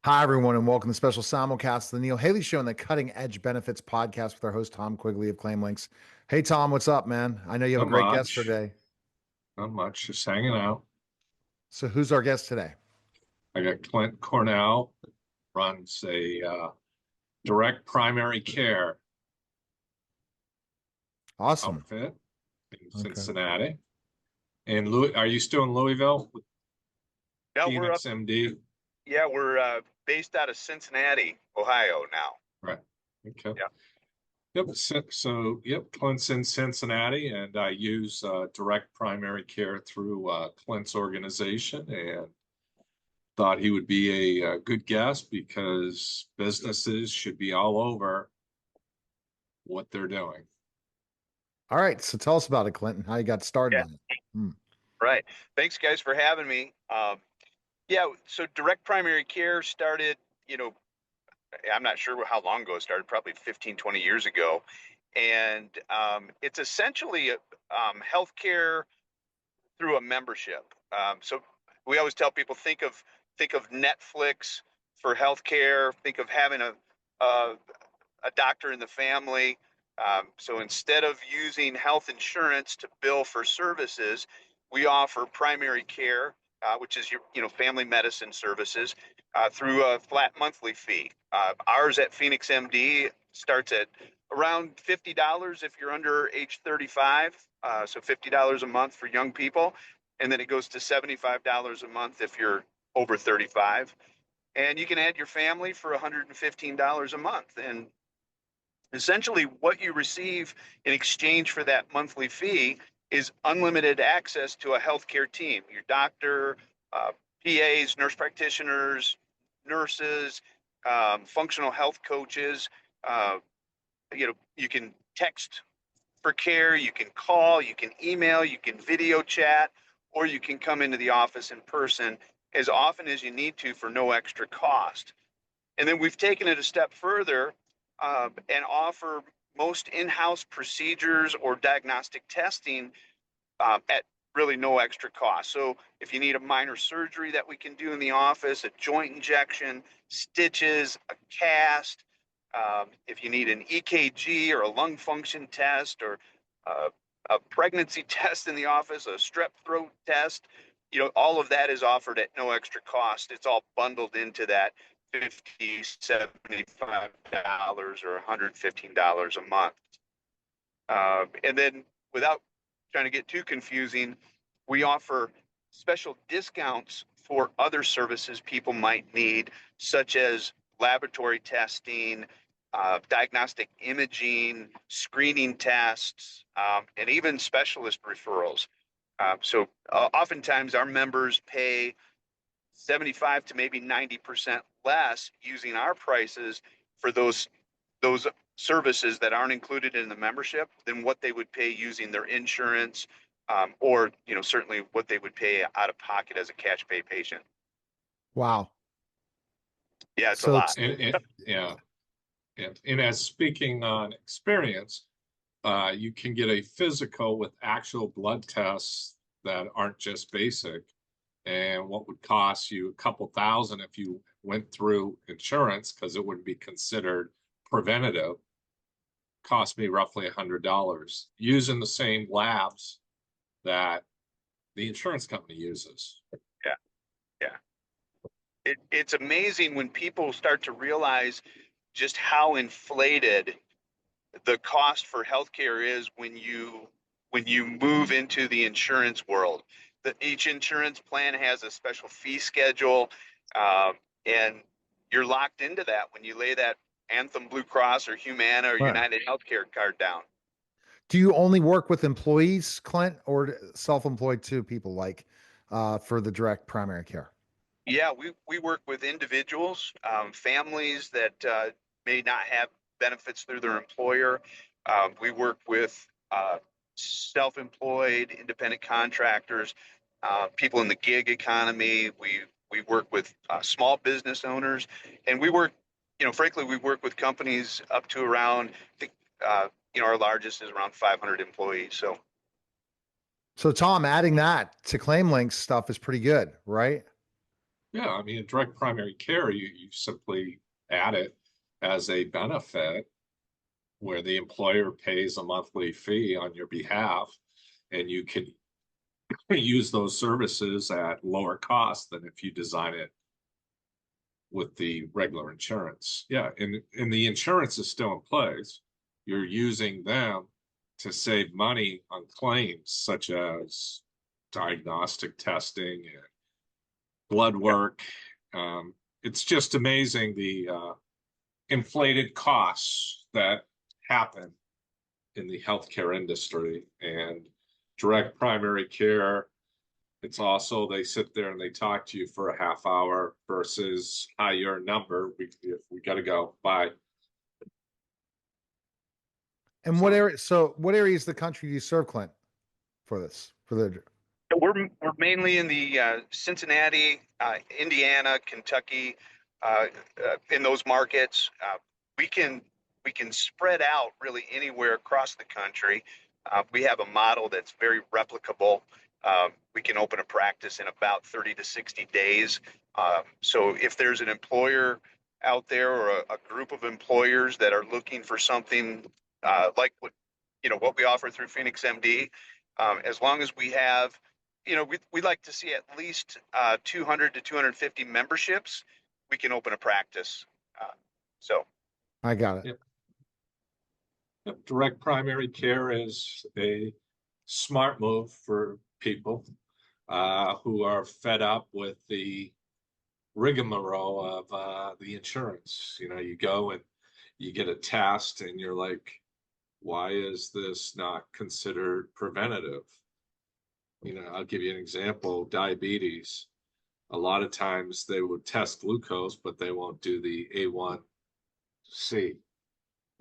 Hi, everyone, and welcome to the special simulcast of the Neil Haley Show and the Cutting Edge Benefits podcast with our host, Tom Quigley of Claim Links. Hey, Tom, what's up, man? I know you have a Not great guest much. today. Not much. Just hanging out. So, who's our guest today? I got Clint Cornell, runs a direct primary care Awesome. outfit in Okay. Cincinnati. And Louis, are you still in Louisville with No, we're up. Phoenix MD? Yeah, we're based out of Cincinnati, Ohio now. Right. Okay. Yeah. Yep. Yep, Clint's in Cincinnati, and I use direct primary care through Clint's organization, and thought he would be a good guest because businesses should be all over what they're doing. All right. So, tell us about it, Clinton, how you got started Yeah, on it. Hmm. right. Thanks, guys, for having me. Yeah, so direct primary care started, I'm not sure how long ago it started, probably 15, 20 years ago. And it's essentially healthcare through a membership. So we always tell people think of Netflix for healthcare. Think of having a, a doctor in the family. So instead of using health insurance to bill for services, we offer primary care, which is your family medicine services, through a flat monthly fee. Ours at Phoenix MD starts at around $50 if you're under age 35, so $50 a month for young people, and then it goes to $75 a month if you're over 35. And you can add your family for $115 a month. And essentially, what you receive in exchange for that monthly fee is unlimited access to a healthcare team, your doctor, PAs, nurse practitioners, nurses, functional health coaches. You can text for care, you can call, you can email, you can video chat, or you can come into the office in person as often as you need to for no extra cost. And then we've taken it a step further and offer most in-house procedures or diagnostic testing at really no extra cost. So if you need a minor surgery that we can do in the office, a joint injection, stitches, a cast, if you need an EKG or a lung function test or a pregnancy test in the office, a strep throat test, all of that is offered at no extra cost. It's all bundled into that 50, $75 or $115 a month. And then without trying to get too confusing, we offer special discounts for other services people might need, such as laboratory testing, diagnostic imaging, screening tests, and even specialist referrals. So oftentimes our members pay 75 to maybe 90% less using our prices for those services that aren't included in the membership than what they would pay using their insurance, or certainly what they would pay out of pocket as a cash pay patient. Wow. Yeah, it's a So, lot. Yeah. And as speaking on experience, you can get a physical with actual blood tests that aren't just basic. And what would cost you a couple thousand if you went through insurance, because it wouldn't be considered preventative, cost me roughly $100 using the same labs that the insurance company uses. Yeah, yeah. It's amazing when people start to realize just how inflated the cost for healthcare is when you move into the insurance world. Each insurance plan has a special fee schedule, and you're locked into that when you lay that Anthem Blue Cross or Humana or right. United Healthcare card down. Do you only work with employees, Clint, or self-employed too, people like for the direct primary care? Yeah, we work with individuals, families that may not have benefits through their employer. We work with self-employed, independent contractors, people in the gig economy. We work with small business owners, and frankly, we work with companies up to around, I think, our largest is around 500 employees. So, Tom, adding that to Claim Links stuff is pretty good, right? Yeah, I mean, in direct primary care, you simply add it as a benefit where the employer pays a monthly fee on your behalf, and you can use those services at lower cost than if you design it with the regular insurance. Yeah, and the insurance is still in place. You're using them to save money on claims such as diagnostic testing and blood work. It's just amazing the inflated costs that happen in the healthcare industry, and direct primary care. It's also, they sit there and they talk to you for a half hour versus, hi, your number. We got to go. Bye. And what area? So, what areas of the country do you serve, Clint, for this? For the We're mainly in the Cincinnati, Indiana, Kentucky, in those markets. We can we can spread out really anywhere across the country. We have a model that's very replicable. We can open a practice in about 30 to 60 days. So if there's an employer out there or a group of employers that are looking for something like what we offer through Phoenix MD, as long as we have, we like to see at least 200 to 250 memberships, we can open a practice. So I got it. Yep. Yep. Direct primary care is a smart move for people who are fed up with the rigmarole of the insurance. You go and you get a test and you're like, why is this not considered preventative? I'll give you an example. Diabetes. A lot of times they would test glucose, but they won't do the A1C.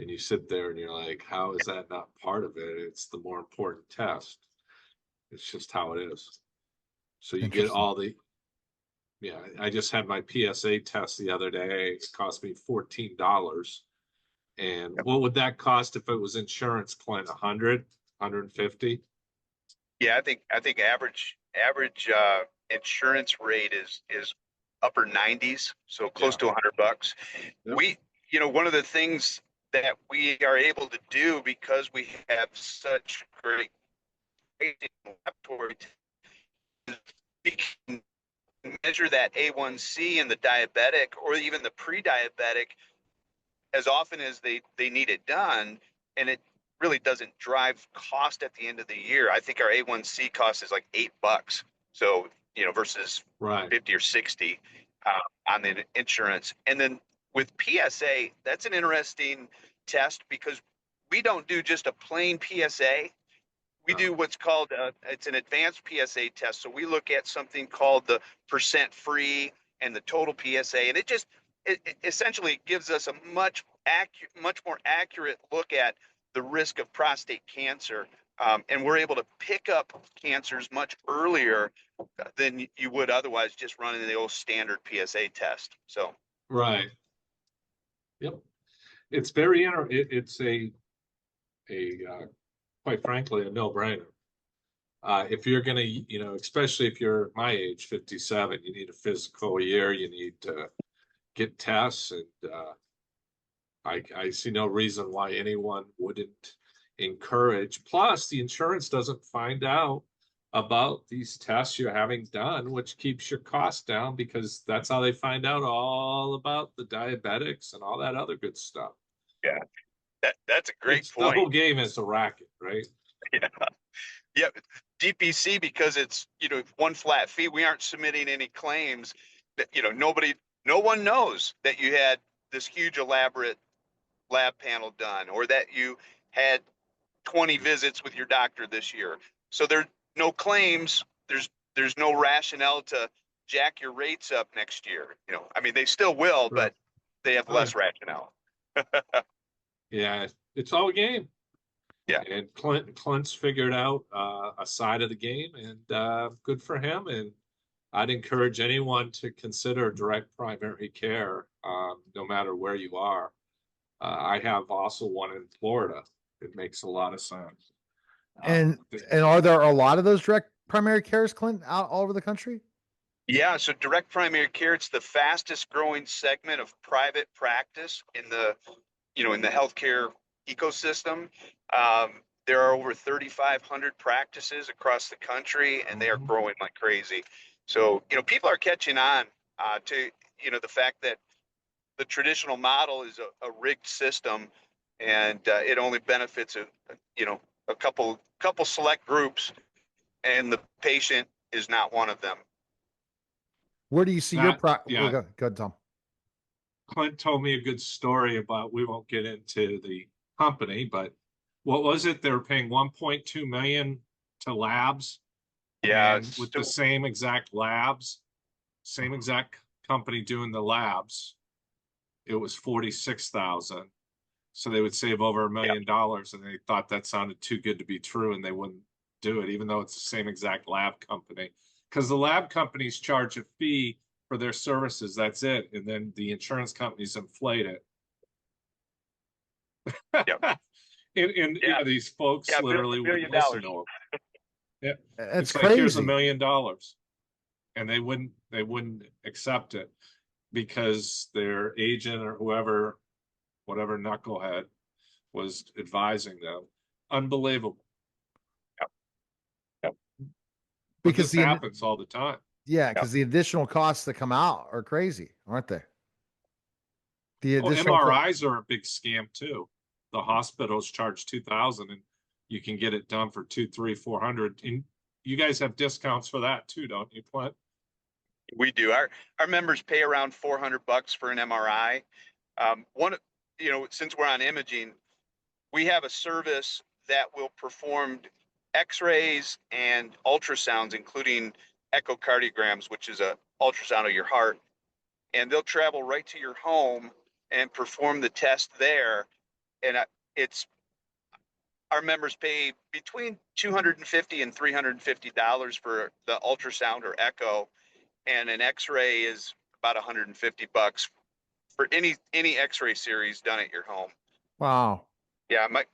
And you sit there and you're like, how is that not part of it? It's the more important test. It's just how it is. So you get all the, yeah, I just had my PSA test the other day. It cost me $14. And what would that cost if it was insurance, Clint? 100, 150? yeah, I think average insurance rate is upper 90s, so close to $100. Yep. One of the things that we are able to do because we have such great laboratory, we can measure that A1C in the diabetic or even the pre-diabetic as often as they need it done, and it really doesn't drive cost at the end of the year. I think our A1C cost is like $8, so versus Right. 50 or 60 on the insurance. And then with PSA, that's an interesting test because we don't do just a plain PSA. We do what's called it's an advanced PSA test. So we look at something called the percent free and the total PSA, and it essentially gives us a much more accurate look at the risk of prostate cancer, and we're able to pick up cancers much earlier than you would otherwise just running the old standard PSA test. So right, yep, it's very it's a quite frankly a no-brainer. If you're gonna, especially if you're my age, 57, you need a physical a year, you need to get tests, and I see no reason why anyone wouldn't encourage. Plus, the insurance doesn't find out about these tests you're having done, which keeps your costs down because that's how they find out all about the diabetics and all that other good stuff. yeah, that's a great point. The whole game is a racket, right? Yeah. Yeah. DPC, because it's, one flat fee, we aren't submitting any claims that, no one knows that you had this huge elaborate lab panel done or that you had 20 visits with your doctor this year. So there's no claims. There's no rationale to jack your rates up next year. I mean, they still will, but they have less rationale. Yeah, it's all a game. Yeah. And Clint's figured out a side of the game, and good for him. And I'd encourage anyone to consider direct primary care, no matter where you are. I have also one in Florida. It makes a lot of sense. And are there a lot of those direct primary cares, Clint, out all over the country? Yeah, so direct primary care, it's the fastest growing segment of private practice in the, in the healthcare ecosystem. There are over 3,500 practices across the country, and they are growing like crazy. So, people are catching on to, the fact that the traditional model is a rigged system, and it only benefits a couple select groups, and the patient is not one of them. Where do you see your Yeah. Go ahead, Tom. Clint told me a good story about, we won't get into the company, but what was it? They were paying 1.2 million to labs. Yeah, And with the same exact labs, same exact company doing the labs, it was 46,000. So they would save over $1 million, and they thought that sounded too good to be true, and they wouldn't do it, even though it's the same exact lab company. Because the lab companies charge a fee for their services, that's it, and then the insurance companies inflate it. Yep. And these folks literally would listen to them. Yeah, It's like, here's crazy. $1 million, and they wouldn't accept it because their agent or whoever, whatever knucklehead was advising them. Unbelievable. Yep. But Because this happens all the time. Yeah, because the additional costs that come out are crazy, aren't they? The Well, additional MRIs are a big scam too. The hospitals charge 2,000, and you can get it done for 200, 300, 400. And you guys have discounts for that too, don't you, Clint? We do. Our members pay around $400 for an MRI. Since we're on imaging, we have a service that will perform X-rays and ultrasounds, including echocardiograms, which is a ultrasound of your heart, and they'll travel right to your home and perform the test there. And our members pay between $250 and $350 for the ultrasound or echo, and an X-ray is about $150 for any X-ray series done at your home. Wow. Yeah, my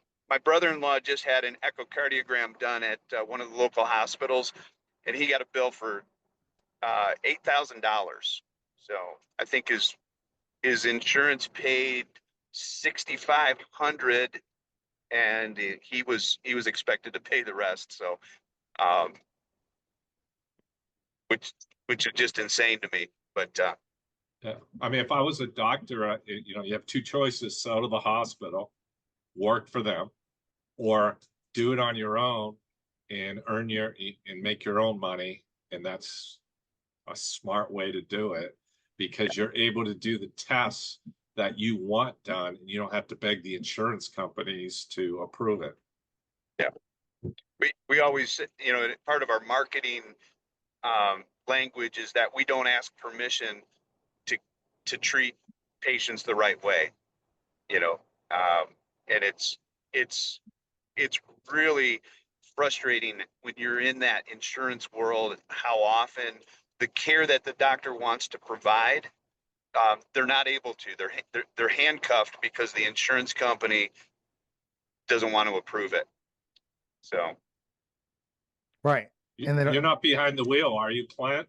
brother-in-law just had an echocardiogram done at one of the local hospitals, and he got a bill for $8,000. So I think his insurance paid $6,500, and he was expected to pay the rest. So, which is just insane to me. But yeah, I mean, if I was a doctor, you have two choices: sell to the hospital, work for them, or do it on your own and and make your own money. And that's a smart way to do it, because you're able to do the tests that you want done, and you don't have to beg the insurance companies to approve it. Yeah, we always, part of our marketing language is that we don't ask permission to treat patients the right way, and it's really frustrating when you're in that insurance world, how often the care that the doctor wants to provide, they're not able to. They're handcuffed because the insurance company doesn't want to approve it. So, right. And you're not behind the wheel, are you, Clint?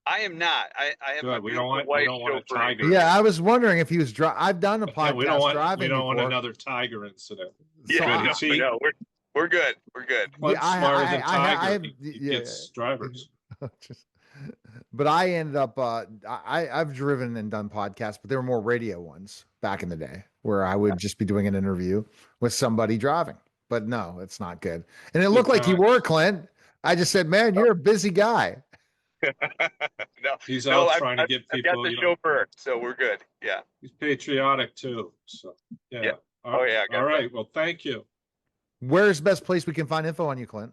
I am not. I have Good. my We don't want a tiger. Yeah, I was wondering if he was I've done a podcast we don't driving want before. another tiger incident. Yeah, no, we're good. We're good. Clint's smarter than Tiger. He yeah. gets drivers. But I ended up I've driven and done podcasts, but they were more radio ones back in the day, where I would just be doing an interview with somebody driving. But no, it's not good. And it looked like you were, Clint. I just said, man, you're a busy guy. No, he's out trying to get people. I've got the chauffeur, so we're good. Yeah. He's patriotic too. So yeah. Oh yeah. All right. Well, thank you. Where's the best place we can find info on you, Clint?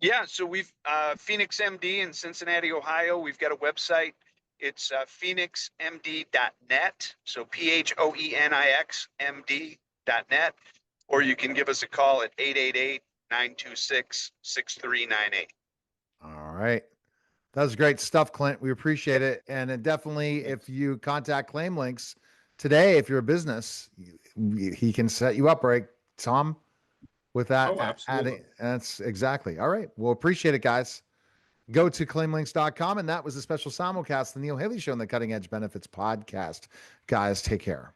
Yeah, so we've Phoenix MD in Cincinnati, Ohio. We've got a website. It's phoenixmd.net. So PHOENIXMD.net. Or you can give us a call at 888-926-6398. All right. That was great stuff, Clint. We appreciate it. And it definitely, if you contact Claim Links today, if you're a business, he can set you up, right, Tom? With that, absolutely. that's exactly. All right. Well, appreciate it, guys. Go to claimlinks.com. And that was a special simulcast, the Neil Haley Show on the Cutting Edge Benefits podcast. Guys, take care.